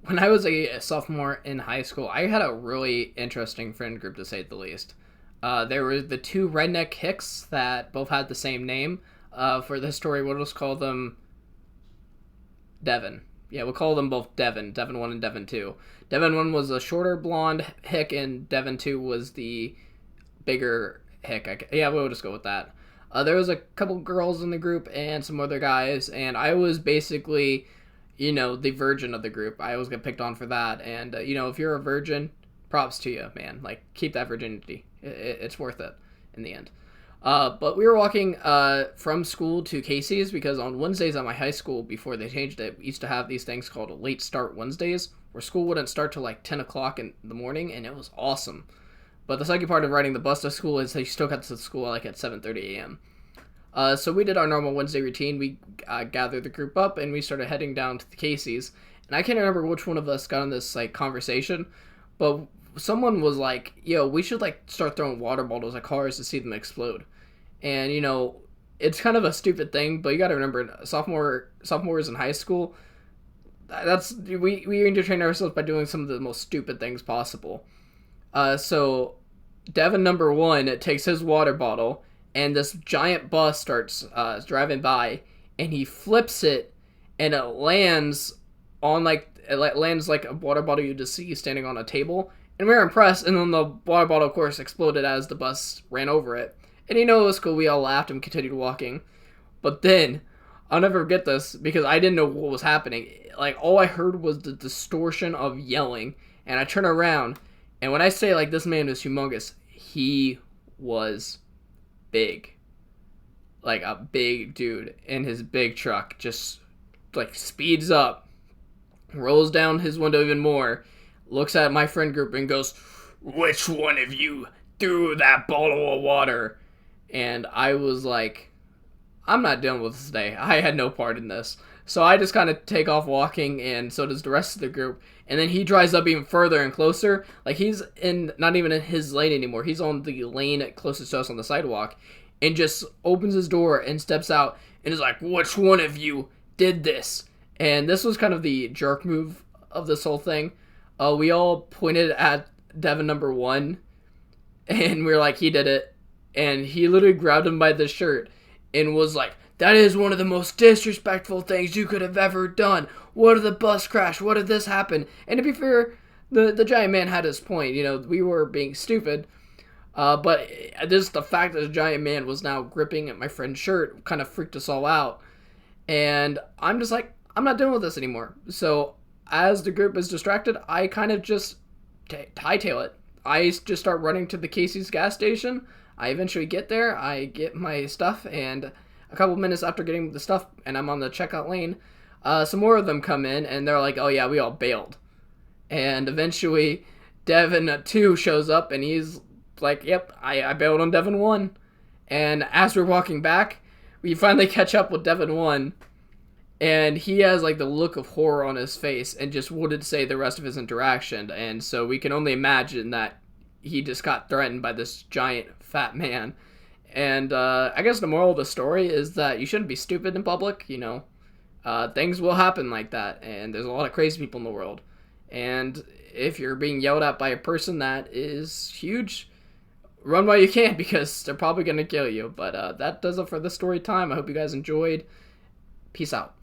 When I was a sophomore in high school, I had a really interesting friend group to say the least. There were the two redneck Hicks that both had the same name. For this story, we'll just call them Devin. Yeah, we'll call them both Devin. Devin 1 and Devin 2. Devin 1 was a shorter blonde Hick, and Devin 2 was the bigger Hick. Yeah, we'll just go with that. There was a couple girls in the group and some other guys, and I was basically, the virgin of the group. I always get picked on for that, and, if you're a virgin, props to you, man. Like, keep that virginity. It's worth it in the end. But we were walking from school to Casey's because on Wednesdays at my high school, before they changed it, we used to have these things called late start Wednesdays, where school wouldn't start till like 10 o'clock in the morning, and it was awesome. But the second part of riding the bus to school is they still got to school like at 7:30 a.m. So we did our normal Wednesday routine. We gathered the group up, and we started heading down to the Casey's. And I can't remember which one of us got in this like conversation, but someone was like, "Yo, we should like start throwing water bottles at cars to see them explode." And it's kind of a stupid thing, but you got to remember, sophomores in high school, we entertain ourselves by doing some of the most stupid things possible. So Devin number 1 takes his water bottle, and this giant bus starts driving by, and he flips it, and it lands like a water bottle you just see standing on a table. And we were impressed, and then the water bottle, of course, exploded as the bus ran over it. And it was cool. We all laughed and continued walking. But then, I'll never forget this because I didn't know what was happening. Like, all I heard was the distortion of yelling. And I turn around, and when I say, like, this man was humongous, he was big. Like, a big dude in his big truck just, like, speeds up, rolls down his window even more, looks at my friend group and goes, "Which one of you threw that bottle of water?" And I was like, I'm not dealing with this today. I had no part in this. So I just kind of take off walking, and so does the rest of the group. And then he drives up even further and closer. Like, he's not even in his lane anymore. He's on the lane closest to us on the sidewalk. And just opens his door and steps out and is like, "Which one of you did this?" And this was kind of the jerk move of this whole thing. We all pointed at Devin number 1. And we were like, he did it. And he literally grabbed him by the shirt and was like, "That is one of the most disrespectful things you could have ever done. What if the bus crashed? What if this happened?" And to be fair, the giant man had his point. We were being stupid. But just the fact that the giant man was now gripping at my friend's shirt kind of freaked us all out. And I'm just like, I'm not dealing with this anymore. So as the group is distracted, I kind of just hightail it. I just start running to the Casey's gas station. I eventually get there, I get my stuff, and a couple minutes after getting the stuff, and I'm on the checkout lane, some more of them come in, and they're like, "Oh yeah, we all bailed." And eventually, Devin 2 shows up, and he's like, "Yep, I bailed on Devin 1. And as we're walking back, we finally catch up with Devin 1, and he has like the look of horror on his face, and just wouldn't say the rest of his interaction, and so we can only imagine that he just got threatened by this giant fat man. And I guess the moral of the story is that you shouldn't be stupid in public. Things will happen like that, and there's a lot of crazy people in the world. And if you're being yelled at by a person that is huge, run while you can, because they're probably going to kill you. But that does it for this story time. I hope you guys enjoyed. Peace out.